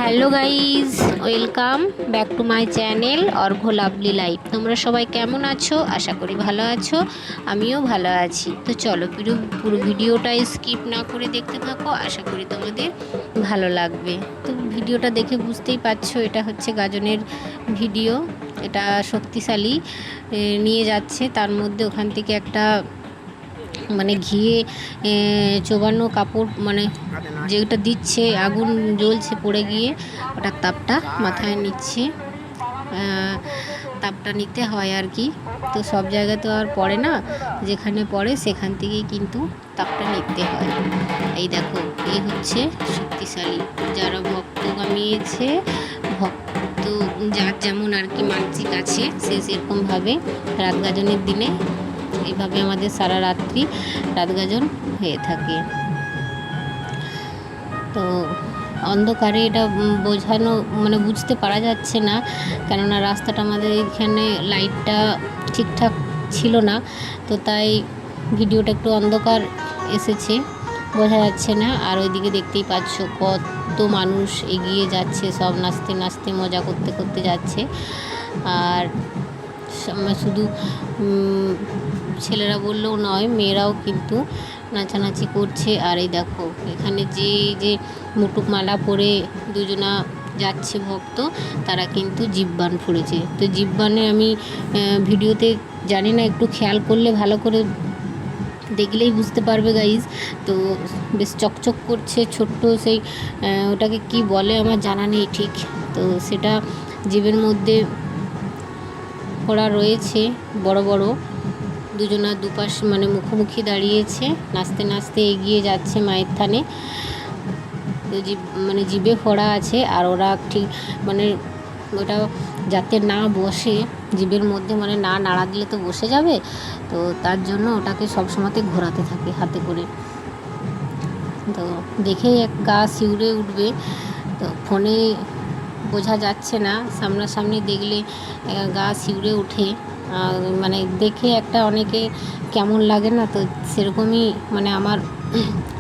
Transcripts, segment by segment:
Hello guys, welcome back to my channel Arghya lovely life. তোমরা সবাই কেমন আছো? আশা করি ভালো আছো, আমিও ভালো আছি। তো চলো পুরো পুরো ভিডিওটা স্কিপ না করে দেখতে থাকো, আশা করি তোমাদের ভালো লাগবে। তো ভিডিওটা দেখে বুঝতেই পারছো এটা হচ্ছে গাজনের ভিডিও। এটা শক্তিশালী নিয়ে যাচ্ছে, তার মধ্যে ওখান থেকে একটা মানে ঘিয়ে চোবানো কাপড়, মানে যেটা দিচ্ছে, আগুন জ্বলছে, পড়ে গিয়ে ওটা তাপটা মাথায় নিচ্ছে। তাপটা নিতে হয় আর কি। তো সব জায়গায় তো আর পড়ে না, যেখানে পড়ে সেখান থেকেই কিন্তু তাপটা নিতে হয়। এই দেখো, এই হচ্ছে শক্তিশালী। যারা ভক্ত কামিয়েছে, ভক্ত যার যেমন আর কি মানসিক আছে, সে সেরকমভাবে রাত গাজনের দিনে এইভাবে আমাদের সারা রাত্রি রাত গাজন হয়ে থাকে। তো অন্ধকারে এটা বোঝানো মানে বুঝতে পারা যাচ্ছে না, কেননা রাস্তাটা আমাদের এখানে লাইটটা ঠিকঠাক ছিল না, তো তাই ভিডিওটা একটু অন্ধকার এসেছে, বোঝা যাচ্ছে না। আর ওইদিকে দেখতেই পাচ্ছ কত মানুষ এগিয়ে যাচ্ছে, সব নাচতে নাচতে মজা করতে করতে যাচ্ছে। আর শুধু ছেলেরা বললেও নয়, মেয়েরাও কিন্তু নাচানাচি করছে। আর এই দেখো, এখানে যে মুটুক মালা পরে দুজনা যাচ্ছে ভক্ত, তারা কিন্তু জিব্বান ফুঁড়েছে। তো জিব্বানে আমি ভিডিওতে জানি না, একটু খেয়াল করলে ভালো করে দেখলেই বুঝতে পারবে গাইজ। তো বেশ চকচক করছে, ছোট্ট সেই ওটাকে কি বলে আমার জানা নেই ঠিক। তো সেটা জিভের মধ্যে ফোড়া রয়েছে বড় বড়। দুজনা দুপাশ মানে মুখোমুখি দাঁড়িয়েছে, নাচতে নাচতে এগিয়ে যাচ্ছে মায়ের থানে। তো মানে জিভে ফোড়া আছে, আর ওরা ঠিক মানে ওটা যাতে না বসে জিভের মধ্যে, মানে না নাড়া দিলে তো বসে যাবে, তো তার জন্য ওটাকে সবসময়তে ঘোরাতে থাকে হাতে করে। তো দেখেই এক গা শিউরে উঠবে। তো ফোনে বোঝা যাচ্ছে না, সামনাসামনি দেখলে গা শিউরে ওঠে। মানে দেখে একটা অনেকে কেমন লাগে না, তো সেরকমই মানে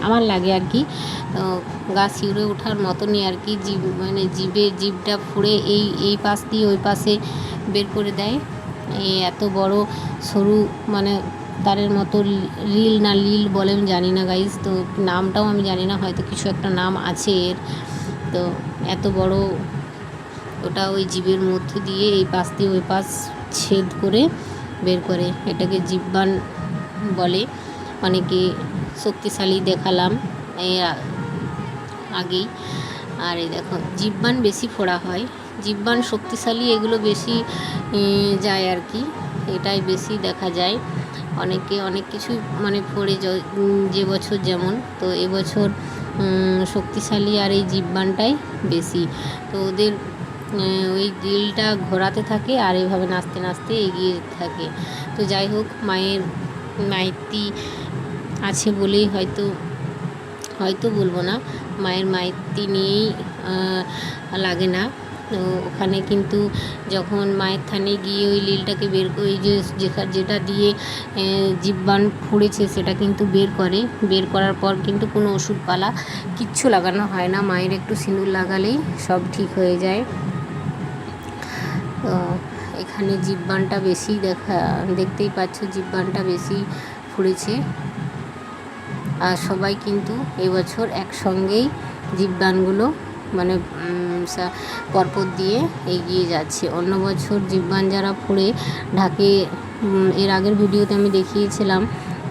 আমার লাগে আর কি। গা শিউরে ওঠার মতনই আর কি। মানে জিভটা ফুঁড়ে এই পাশ দিয়ে ওই পাশে বের করে দেয়। এই এত বড় সরু, মানে তারের মতো রিল না লীল বলে আমি জানি না গাইজ, তো নামটাও আমি জানি না, হয়তো কিছু একটা নাম আছে এর। তো এত বড় ওটা ওই জিভের মধ্যে দিয়ে এই পাশ দিয়ে ওই পাশ ছেদ করে বের করে, এটাকে জিব্বান বলে। অনেকে শক্তিশালী দেখালাম এর আগেই। আর এই দেখো, জিব্বান বেশি ফোড়া হয়, জিব্বান শক্তিশালী এগুলো বেশি যায় আর কি, এটাই বেশি দেখা যায়। অনেকে অনেক কিছু মানে ফোড়ে যে বছর যেমন, তো এবছর শক্তিশালী আর এই জিব্বানটাই বেশি। তো ওদের ওই দিলটা ঘোরাতে থাকে আর এইভাবে নাচতে নাচতে এগিয়ে যেতে থাকে। তো যাই হোক, মায়ের মাইতি আছে বলেই হয়তো বলবো না, মায়ের মাইতি নিয়েই লাগে না। তো ওখানে কিন্তু যখন মায়ের থানে গিয়ে ওই লীলটাকে বের করে, ওই যে যেটা দিয়ে জিব্বান ফুঁড়েছে সেটা কিন্তু বের করার পর কিন্তু কোনো ওষুধপালা কিচ্ছু লাগানো হয় না, মায়ের একটু সিঁদুর লাগালেই সব ঠিক হয়ে যায়। তো এখানে জিব্বানটা বেশি দেখতেই পাচ্ছ, জিব্বানটা বেশি ফুঁড়েছে। আর সবাই কিন্তু এবছর একসঙ্গেই জিব্বানগুলো মানে পরপর দিয়ে এগিয়ে যাচ্ছে। অন্য বছর জিব্বান যারা ফুঁড়ে ঢাকে, এর আগের ভিডিওতে আমি দেখিয়েছিলাম,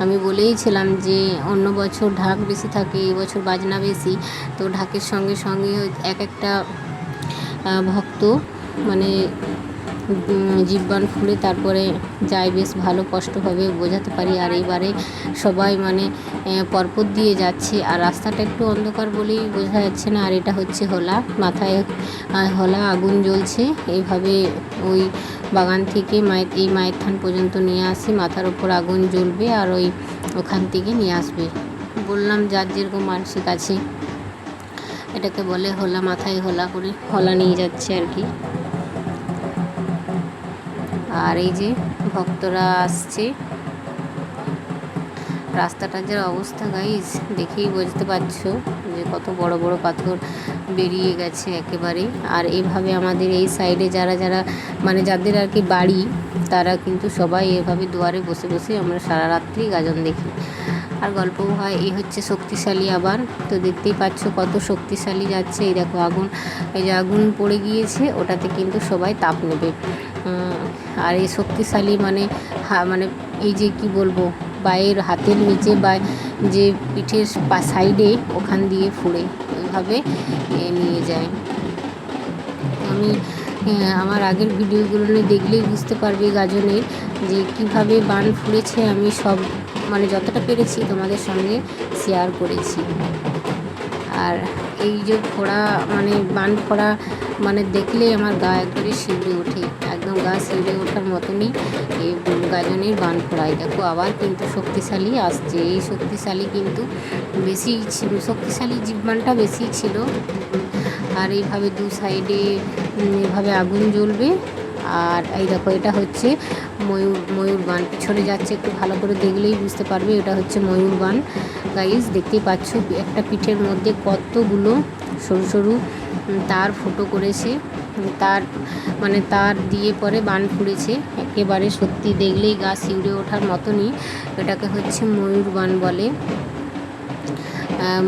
আমি বলেইছিলাম যে অন্য বছর ঢাক বেশি থাকে, এবছর বাজনা বেশি। তো ঢাকের সঙ্গে সঙ্গে এক একটা ভক্ত মানে জিব্বান ফুলে তারপরে যায়, বেশ ভালো স্পষ্টভাবে বোঝাতে পারি। আর এইবারে সবাই মানে পরপর দিয়ে যাচ্ছে, আর রাস্তাটা একটু অন্ধকার বলেই বোঝা যাচ্ছে না। আর এটা হচ্ছে হোলা, মাথায় হোলা আগুন জ্বলছে, এইভাবে ওই বাগান থেকে মায়ের থান পর্যন্ত নিয়ে আসি, মাথার ওপর আগুন জ্বলবে আর ওখান থেকে নিয়ে আসবে। বললাম যার যেরকম মানসিক আছে, এটাকে বলে হোলা, মাথায় হোলা করে হোলা নিয়ে যাচ্ছে আর কি। আর এই যে ভক্তরা আসছে, রাস্তাটার যে অবস্থা গাইস দেখেই বুঝতে পারছো যে কত বড় বড় পাথর বেরিয়ে গেছে একেবারে। আর এইভাবে আমাদের এই সাইডে যারা যারা মানে যাদের আর কি বাড়ি, তারা কিন্তু সবাই এভাবে দুয়ারে বসে বসে আমরা সারা রাত্রি গাজন দেখি আর গল্পও হয়। এই হচ্ছে শক্তিশালী আবার, তো দেখতেই পাচ্ছ কত শক্তিশালী যাচ্ছে। এই দেখো আগুন, এই যে আগুন পড়ে গিয়েছে, ওটাতে কিন্তু সবাই তাপ নেবে। আর এই শক্তিশালী মানে মানে এই যে কি বলবো, পায়ের হাতের নিচে বা যে পিঠের সাইডে ওখান দিয়ে ফুঁড়ে ওইভাবে নিয়ে যায়। আমি আমার আগের ভিডিওগুলো দেখলেই বুঝতে পারবে গাজনের যে কিভাবে বান ফুঁড়েছে। আমি সব মানে যতটা পেরেছি তোমাদের সঙ্গে শেয়ার করেছি। আর এই যে ফোড়া মানে বান ফোড়া মানে দেখলে আমার গা একবারে শিউরে ওঠে, একদম গা শিউরে ওঠার মতনই এই গাজনের বান ফোড়ায়। দেখো আবার কিন্তু শক্তিশালী আসছে, এই শক্তিশালী কিন্তু বেশি শক্তিশালী জীববানটা বেশি ছিল। আর এইভাবে দু সাইডে এভাবে আগুন জ্বলবে। আর এই দেখো এটা হচ্ছে ময়ূর বান, পিছনে যাচ্ছে, একটু ভালো করে দেখলেই বুঝতে পারবে এটা হচ্ছে ময়ূর বান। গাইজ দেখতেই পাচ্ছ একটা পিঠের মধ্যে কতগুলো সরু সরু তার ফুটো করেছে, তার মানে তার দিয়ে পরে বান ফুঁড়েছে। একেবারে সত্যি দেখলেই গা শিউরে ওঠার মতনই। এটাকে হচ্ছে ময়ূর বান বলে।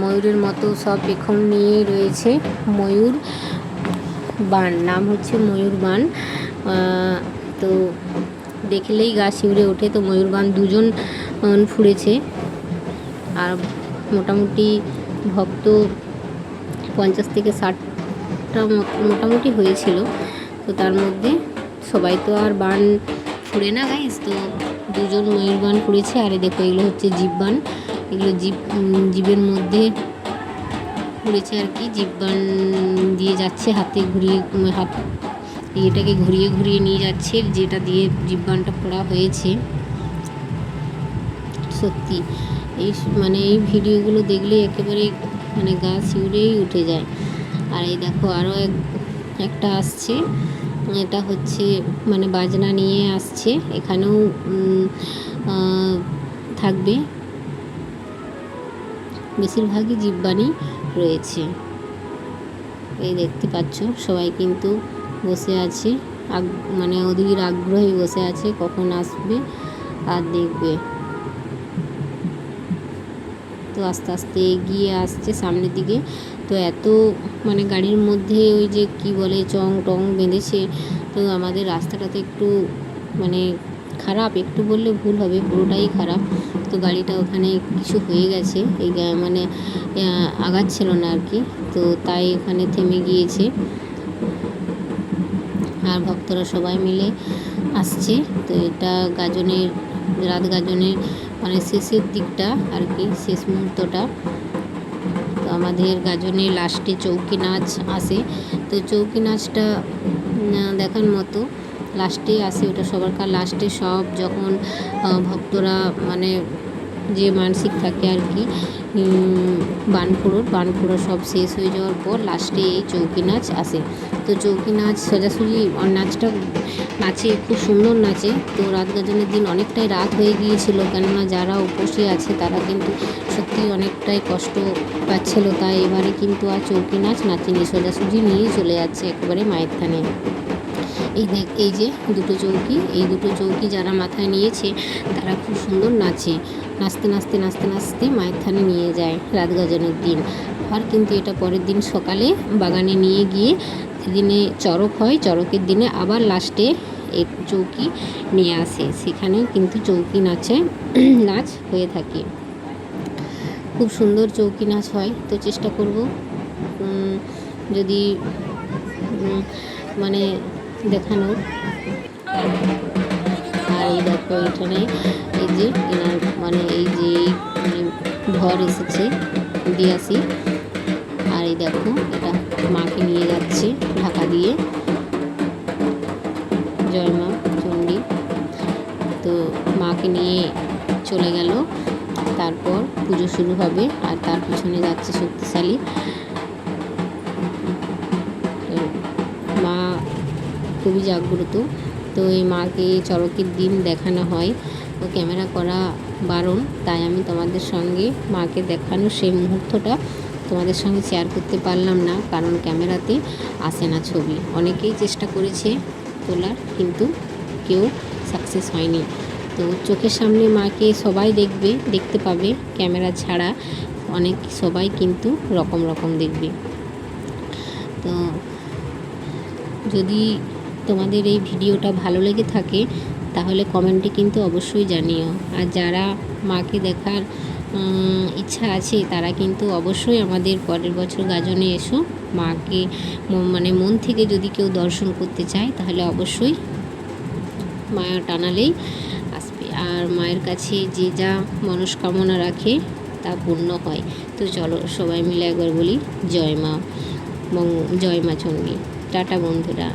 ময়ূরের মতো সব পেখম নিয়ে রয়েছে, ময়ূর বান, নাম হচ্ছে ময়ূর বান। তো দেখলেই গা শিউরে ওঠে। তো ময়ূর বান দুজন ফুঁড়েছে। আর মোটামুটি ভক্ত 50 থেকে 60টা মোটামুটি হয়েছিল। তো তার মধ্যে সবাই তো আর বান ফুঁড়ে না গাইস, তো দুজন ময়ূর বান ফুঁড়েছে। আর দেখো এগুলো হচ্ছে জীববান, এগুলো জীবের মধ্যে ফুঁড়েছে আর কি। জীববান দিয়ে যাচ্ছে, হাতে ঘুরিয়ে হাত এটাকে ঘুরিয়ে ঘুরিয়ে নিয়ে যাচ্ছে, যেটা দিয়ে জীববানটা ফোড়া হয়েছে। সত্যি এই মানে এই ভিডিওগুলো দেখলে একেবারে মানে গা শিউরেই উঠে যায়। আর এই দেখো আরও একটা আসছে, এটা হচ্ছে মানে বাজনা নিয়ে আসছে, এখানেও থাকবে, বেশিরভাগই জীববাণী রয়েছে। এই দেখতে পাচ্ছ সবাই কিন্তু বসে আছে, মানে ওদিকের আগ্রহে বসে আছে কখন আসবে আর দেখবে। তো আস্তে আস্তে এগিয়ে আসছে সামনের দিকে। তো এত মানে গাড়ির মধ্যে ওই যে কি বলে চং টং বেঁধেছে, তো আমাদের রাস্তাটা তো একটু মানে খারাপ, একটু বললে ভুল হবে, পুরোটাই খারাপ। তো গাড়িটা ওখানে কিছু হয়ে গেছে, এই মানে আগাচ্ছিল না আর কি, তো তাই ওখানে থেমে গিয়েছে। আর ভক্তরা সবাই মিলে আসছে। তো এটা গাজনের রাত গাজনের মানে শেষের দিকটা আর কি, শেষ মুহূর্তটা। তো আমাদের গাজনে লাস্টে চৌকি নাচ আসে, তো চৌকি নাচটা দেখার মতো লাস্টে আসে, ওটা সবারকার লাস্টে। সব যখন ভক্তরা মানে যে মানসিক থাকে আর কি, বানফোড়ো সব শেষ হয়ে যাওয়ার পর লাস্টে এই চৌকি নাচ আসে। তো চৌকি নাচ সোজাসুজি নাচটা নাচে, খুব সুন্দর নাচে। তো রাত গাজনের দিন অনেকটাই রাত হয়ে গিয়েছিল, কেননা যারা উপসী আছে তারা কিন্তু সত্যি অনেকটাই কষ্ট পাচ্ছিল। তাই এবারে কিন্তু আর চৌকি নাচ নাচেনি, সোজাসুজি নিয়ে চলে যাচ্ছে একেবারে মায়ের থানে। এই যে দুটো চৌকি, এই দুটো চৌকি যারা মাথায় নিয়েছে তারা খুব সুন্দর নাচে, নাচতে নাচতে নাচতে নাচতে মায়ের থানে নিয়ে যায় রাত গাজনের দিন। আর কিন্তু এটা পরের দিন সকালে বাগানে নিয়ে গিয়ে দিনে চড়ক হয়, চড়কের দিনে আবার লাস্টে এই চৌকি নিয়ে আসে, সেখানেও কিন্তু চৌকি নাচ হয়ে থাকে। খুব সুন্দর চৌকি নাচ হয়। তো চেষ্টা করব যদি মানে দেখানোর। আর এই দেখো এখানে এই যে এনার মানে এই যে ঘর এসেছে দিয়ে আসি। আর এই দেখো এটা মাকে নিয়ে যাচ্ছে ঢাকা দিয়ে, জয় মা চণ্ডী। তো মাকে নিয়ে চলে গেল, তারপর পুজো শুরু হবে। আর তার পিছনে যাচ্ছে শক্তিশালী। মা খুবই জাগ্রত। তো এই মাকে চড়কের দিন দেখানো হয়, তো ক্যামেরা করা বারণ, তাই আমি তোমাদের সঙ্গে মাকে দেখানো সেই মুহূর্তটা তোমাদের সঙ্গে শেয়ার করতে পারলাম না, কারণ ক্যামেরাতে আসে না ছবি। অনেকেই চেষ্টা করেছে তোলার, কিন্তু কেউ সাকসেস হয়নি। তো চোখের সামনে মাকে সবাই দেখতে পাবে, ক্যামেরা ছাড়া অনেক সবাই কিন্তু রকম দেখবে। তো যদি তোমাদের এই ভিডিওটা ভালো লেগে থাকে তাহলে কমেন্টে কিন্তু অবশ্যই জানিও। আর যারা মাকে দেখার ইচ্ছা আছে তারা কিন্তু অবশ্যই আমাদের পরের বছর গাজনে এসো। মাকে মানে মন থেকে যদি কেউ দর্শন করতে চায় তাহলে অবশ্যই মায়া টানালেই আসবে। আর মায়ের কাছে যে যা মনস্কামনা রাখে তা পূর্ণ হয়। তো চলো সবাই মিলে একবার বলি জয় মা, জয় মা চণ্ডী। টাটা বন্ধুরা।